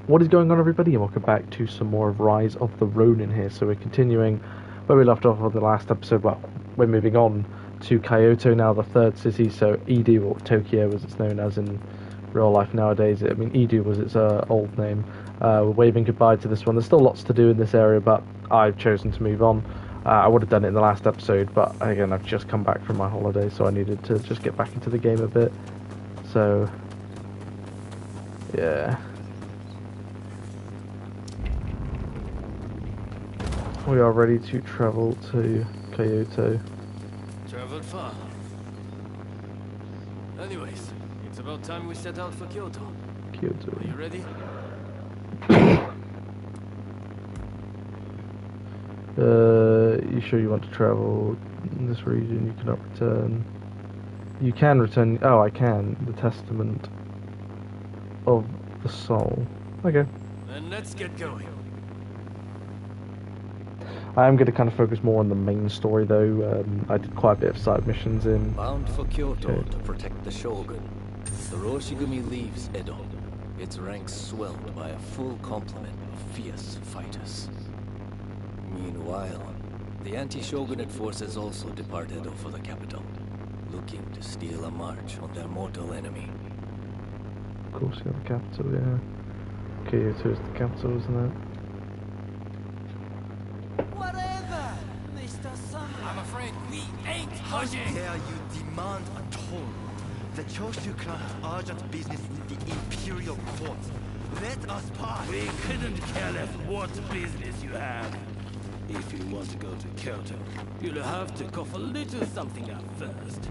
What is going on, everybody, and welcome back to some more of Rise of the Ronin here. So we're continuing where we left off on the last episode. Well, we're moving on to Kyoto now, the third city. So Edo, or Tokyo as it's known as in real life nowadays. I mean, Edo was its old name. We're waving goodbye to this one. There's still lots to do in this area, but I've chosen to move on. I would have done it in the last episode, but again, I've just come back from my holiday, so I needed to just get back into the game a bit. So, yeah. We are ready to travel to Kyoto. Traveled far. Anyways, it's about time we set out for Kyoto. Kyoto. Are you ready? You sure you want to travel in this region? You cannot return. You can return. Oh, I can. The Testament of the Soul. Okay. Then let's get going. I am going to kind of focus more on the main story, though. I did quite a bit of side missions in. Bound for Kyoto to protect the Shogun, the Roshigumi leaves Edo, its ranks swelled by a full complement of fierce fighters. Meanwhile, the anti-Shogunate forces also depart Edo for the capital, looking to steal a march on their mortal enemy. Of course, you're the capital, yeah. Kyoto is the capital, isn't it? I'm afraid we ain't budging. How dare you demand a toll? The Choshu clan has urgent business in the Imperial Court. Let us pass. We couldn't care less what business you have. If you want to go to Kyoto, you'll have to cough a little something up first.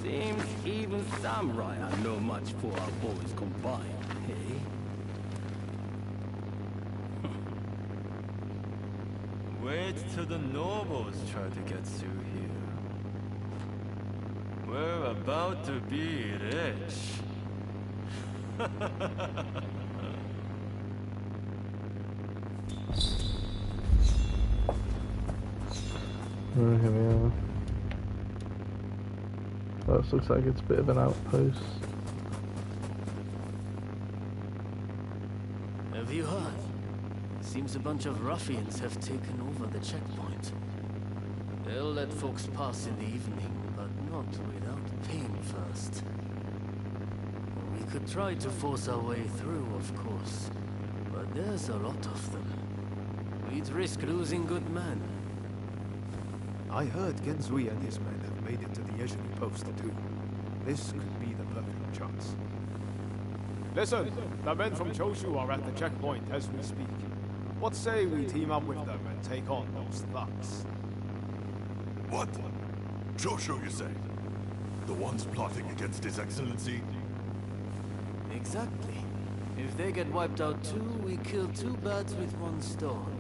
Seems even samurai are no much for our boys combined, hey? Wait till the nobles try to get through here. We're about to be rich. Here we are. This looks like it's a bit of an outpost. Have you heard? Seems a bunch of ruffians have taken over the checkpoint. They'll let folks pass in the evening, but not without paying first. We could try to force our way through, of course, but there's a lot of them. We'd risk losing good men. I heard Genzui and his men have made it to the Yezhini post too. This could be the perfect chance. Listen, the men from Choshu are at the checkpoint as we speak. What say we team up with them and take on those thugs? What? Choshu, you say? The ones plotting against His Excellency? Exactly. If they get wiped out too, we kill two birds with one stone.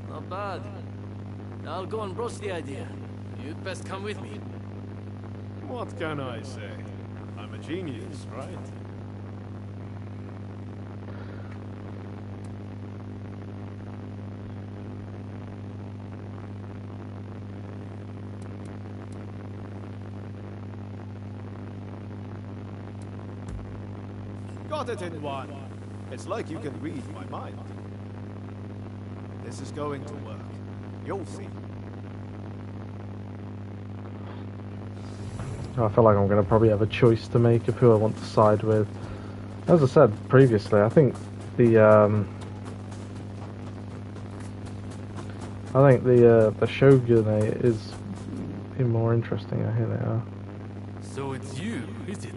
Not bad. I'll go and broach the idea. You'd best come with me. What can I say? I'm a genius, right? Got it in one. It's like you can read my mind. This is going to work. You'll see. I feel like I'm going to probably have a choice to make of who I want to side with. As I said previously, I think the Shogunate is more interesting. Here they are. So it's you, is it?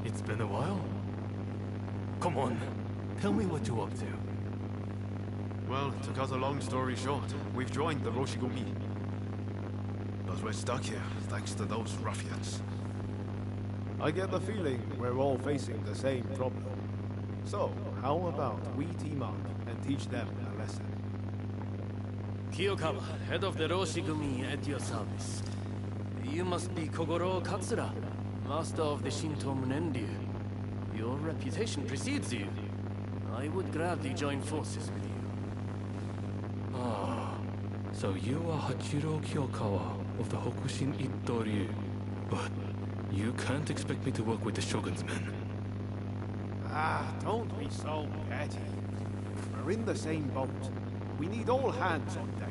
It's been a while? Come on, tell me what you're up to. Well, to cut a long story short, we've joined the Roshigumi. But we're stuck here, thanks to those ruffians. I get the feeling we're all facing the same problem. So, how about we team up and teach them a lesson? Kiyokawa, head of the Roshi-gumi, at your service. You must be Kogoro Katsura, master of the Shinto Munenryu. Your reputation precedes you. I would gladly join forces with you. Ah, so you are Hachiro Kiyokawa of the Hokushin Itto-ryu. But you can't expect me to work with the Shogun's men. Ah, don't be so petty. We're in the same boat. We need all hands on deck.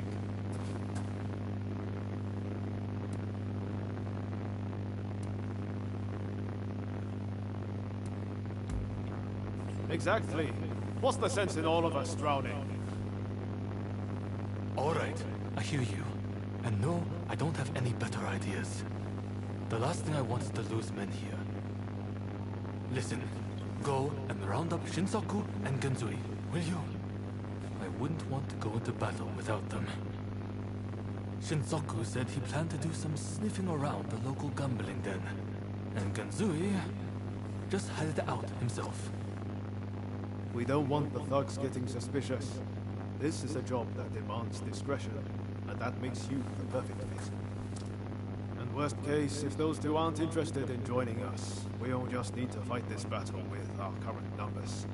Exactly. What's the sense in all of us drowning? Alright, I hear you. And no, I don't have any better ideas. The last thing I want is to lose men here. Listen, go and round up Shinsaku and Genzui, will you? I wouldn't want to go into battle without them. Shinsaku said he planned to do some sniffing around the local gambling den. And Genzui just had it out himself. We don't want the thugs getting suspicious. This is a job that demands discretion, and that makes you the perfect fit. And worst case, if those two aren't interested in joining us, we'll just need to fight this battle with our current numbers.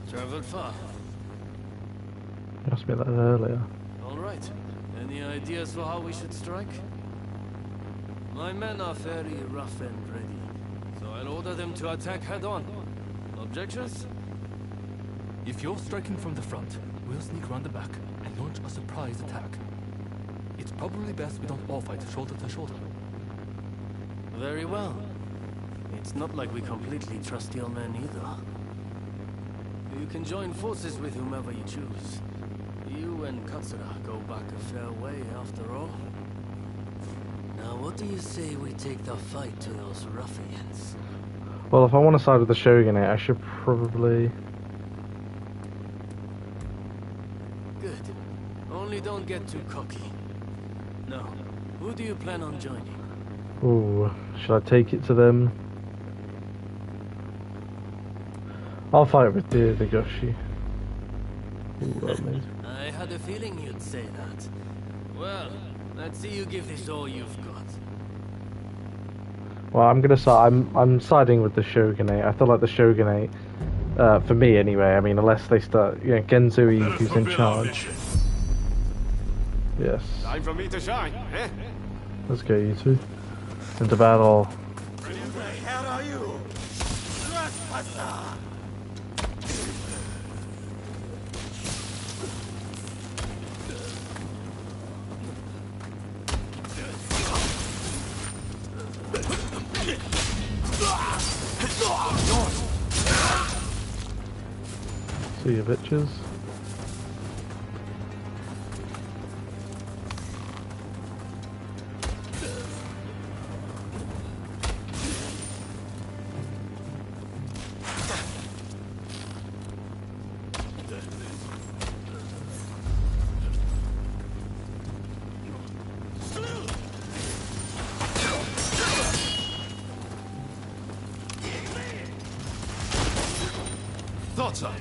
Traveled far. You asked me that earlier. All right. Any ideas for how we should strike? My men are fairly rough and ready, so I'll order them to attack head-on. Objections? If you're striking from the front, we'll sneak around the back and launch a surprise attack. It's probably best we don't all fight shoulder to shoulder. Very well. It's not like we completely trust your men either. You can join forces with whomever you choose. You and Katsura go back a fair way, after all. Now, what do you say we take the fight to those ruffians? Well, if I want to side with the Shogunate, I should probably... Good. Only don't get too cocky. Now, who do you plan on joining? Ooh, should I take it to them? I'll fight with the Goshi. Ooh, amazing. I had a feeling you'd say that. Well, let's see you give this all you've got. Well, I'm gonna side. I'm siding with the Shogunate. I feel like the Shogunate, for me anyway. I mean, unless they start, Genzui, who's in charge. Yes. Time for me to shine, eh? Let's go, you two. Into battle. Who the hell are you? Trespasser! See you, bitches. Thought so.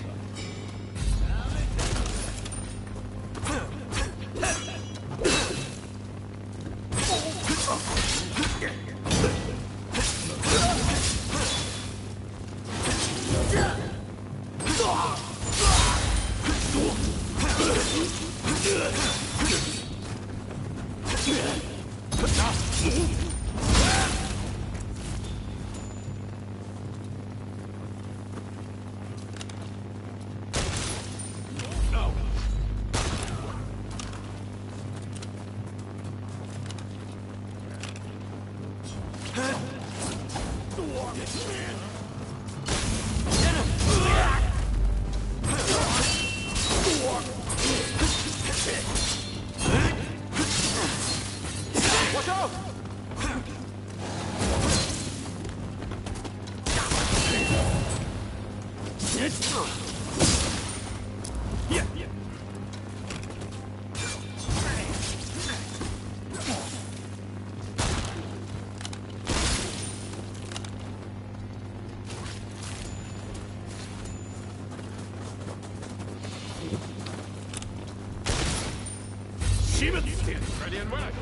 Ready and willing.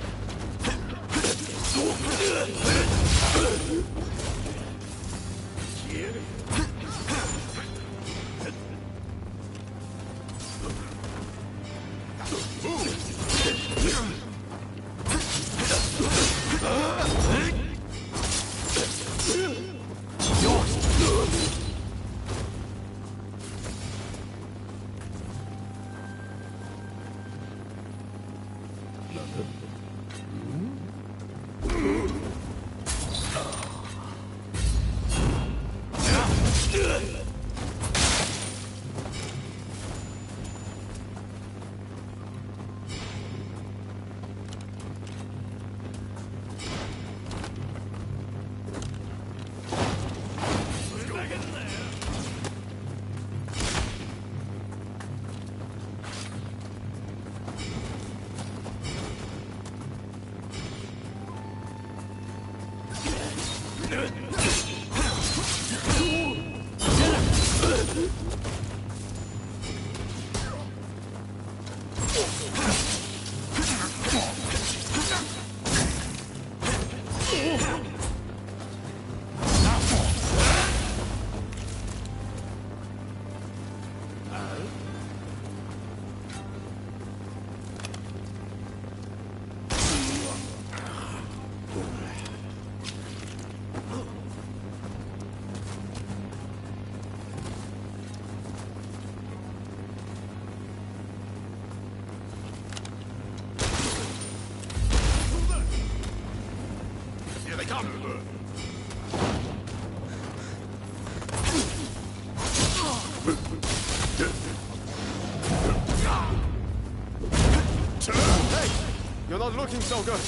You're not looking so good.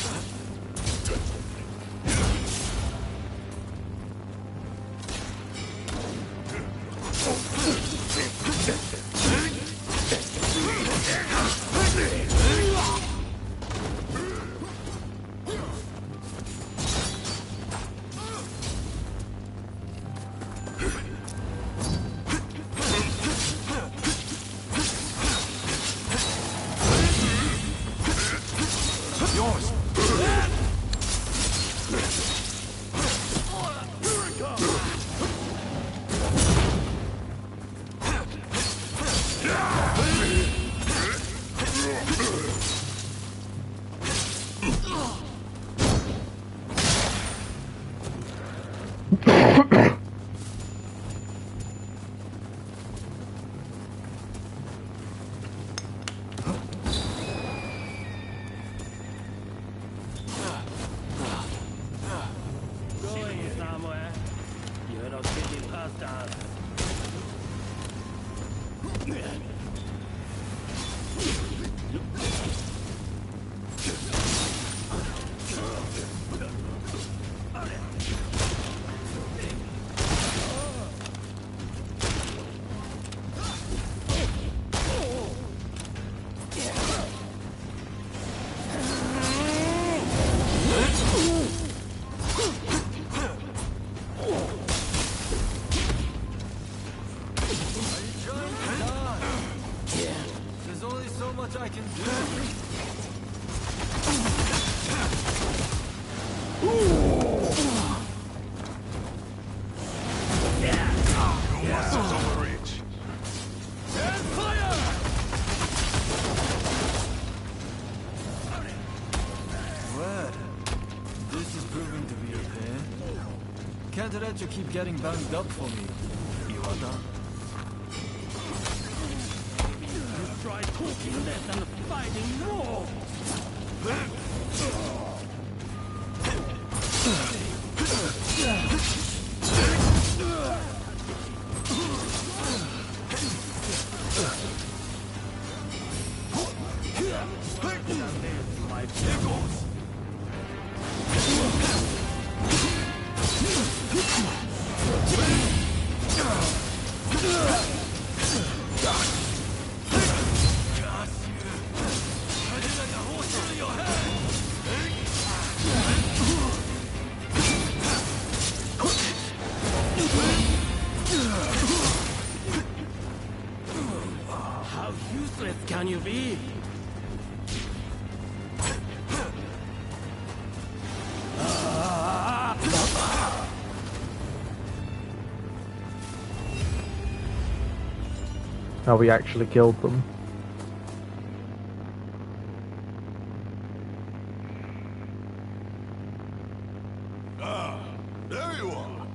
Can't let you keep getting banged up for me, Iwata. You try talking less and fighting more! My pickles! How useless can you be? how we actually killed them. Ah, there you are!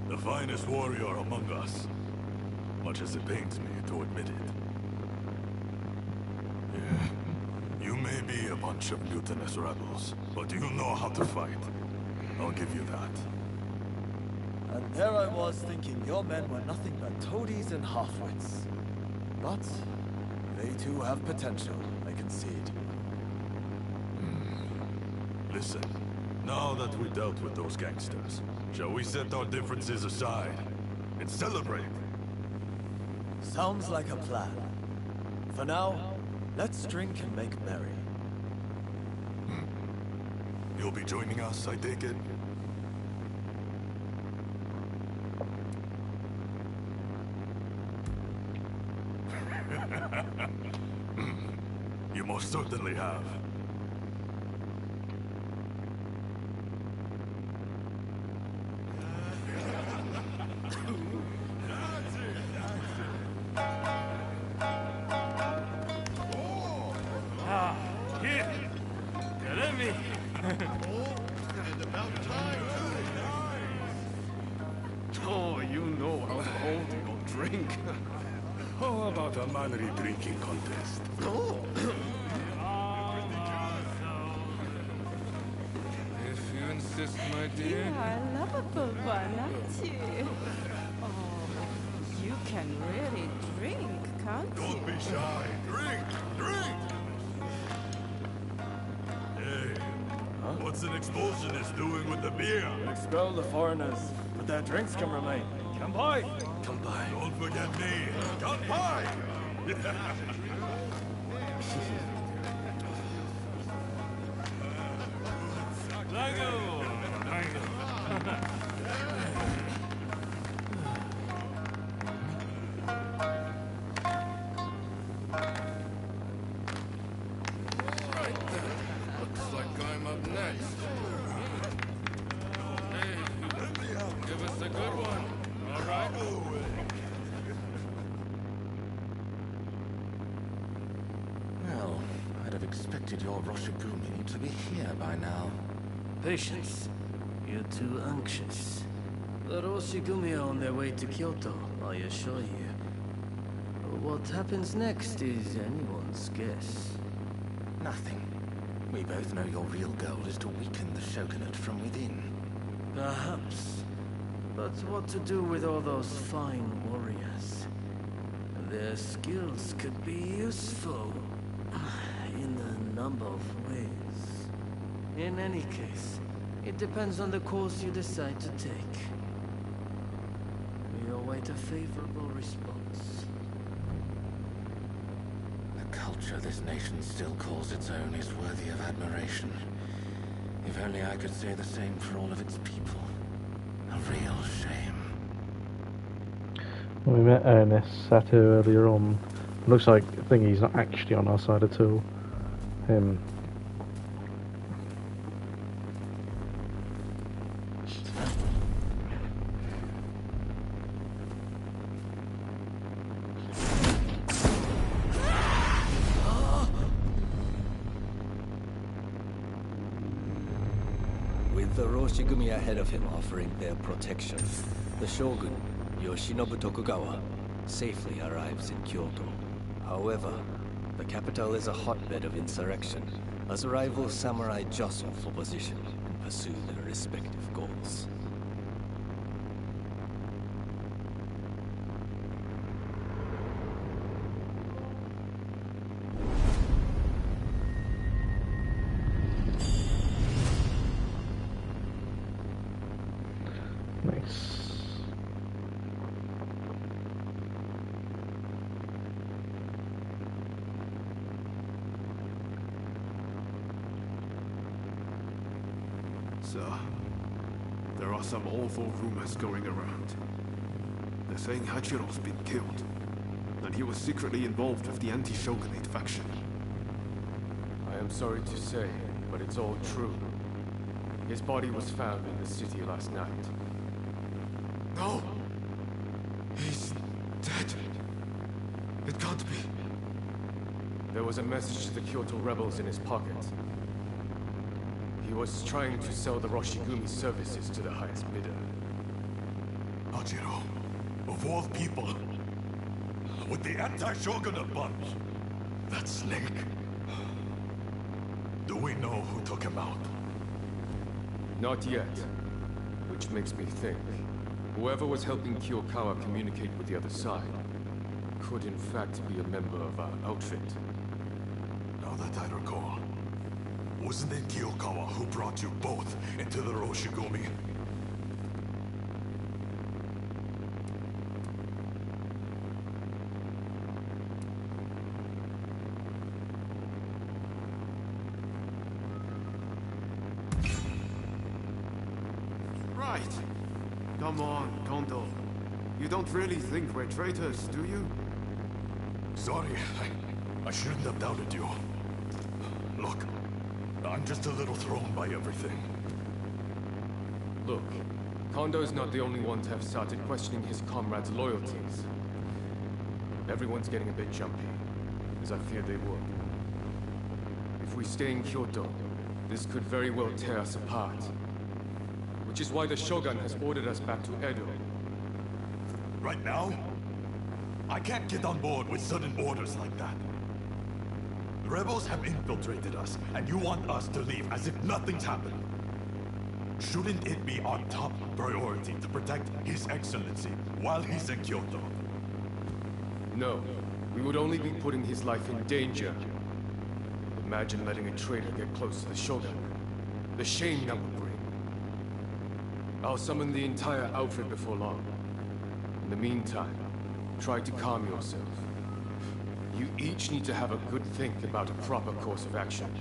The finest warrior among us. Much as it pains me to admit it. Yeah. You may be a bunch of mutinous rebels, but you know how to fight. I'll give you that. And there I was thinking your men were nothing but toadies and halfwits. But they too have potential, I concede. Listen, now that we dealt with those gangsters, shall we set our differences aside and celebrate? Sounds like a plan. For now, let's drink and make merry. You'll be joining us, I take it? You most certainly have. Oh, you know how to hold your drink. How about a manly drinking contest? If you insist, my dear. You are a lovable one, aren't you? Oh, you can really drink, can't you? Don't be shy. Drink! Drink! Hey, what's an expulsionist doing with the beer? Expel the foreigners, but their drinks can remain. Come by! Come by. Don't forget me. Come by! Looks like I'm up next. Hey, give us a good one. All right? Well, I'd have expected your Roshigumi to be here by now. Patience. You're too anxious. The Roshigumi are on their way to Kyoto, I assure you. What happens next is anyone's guess. Nothing. We both know your real goal is to weaken the shogunate from within. Perhaps. But what to do with all those fine warriors? Their skills could be useful in a number of ways. In any case, it depends on the course you decide to take. We await a favorable response. The culture this nation still calls its own is worthy of admiration. If only I could say the same for all of its people. A real shame. We met Ernest Sato earlier on. Looks like Thingy's not actually on our side at all. With the Roshigumi ahead of him offering their protection, the shogun, Yoshinobu Tokugawa, safely arrives in Kyoto. However, the capital is a hotbed of insurrection, as rival samurai jostle for position and pursue their respective goals. Nice. Sir, there are some awful rumors going around. They're saying Hachiro's been killed, and he was secretly involved with the anti-shogunate faction. I am sorry to say, but it's all true. His body was found in the city last night. No! He's dead. It can't be. There was a message to the Kyoto rebels in his pocket. He was trying to sell the Roshigumi services to the highest bidder. Hachiro, of all people, with the anti-shogunate bunch, that snake. Do we know who took him out? Not yet. Which makes me think, whoever was helping Kiyokawa communicate with the other side could in fact be a member of our outfit. Now that I recall, wasn't it Kiyokawa who brought you both into the Roshigumi? Right. Come on, Kondo. You don't really think we're traitors, do you? Sorry, I shouldn't have doubted you. Look, I'm just a little thrown by everything. Look, Kondo's not the only one to have started questioning his comrades' loyalties. Everyone's getting a bit jumpy, as I feared they would. If we stay in Kyoto, this could very well tear us apart. Which is why the Shogun has ordered us back to Edo. Right now? I can't get on board with sudden orders like that. The rebels have infiltrated us, and you want us to leave as if nothing's happened. Shouldn't it be our top priority to protect His Excellency while he's in Kyoto? No, we would only be putting his life in danger. Imagine letting a traitor get close to the Shogun. The shame that would bring. I'll summon the entire outfit before long. In the meantime, try to calm yourself. You each need to have a good think about a proper course of action.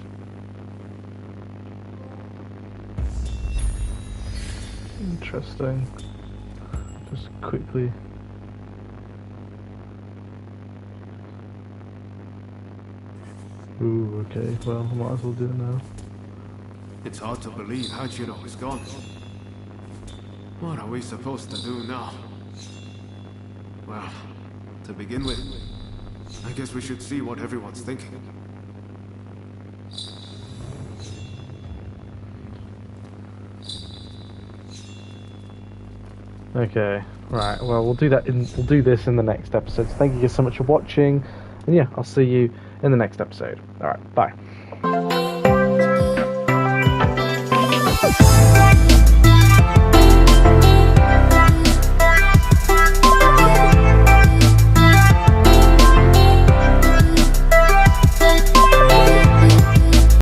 Interesting. Just quickly. Ooh, okay. Well, I might as well do it now. It's hard to believe Hachiro is gone. What are we supposed to do now? Well, to begin with, I guess we should see what everyone's thinking. Okay, right. Well, we'll do this in the next episode. So thank you guys so much for watching, and yeah, I'll see you in the next episode. All right, bye.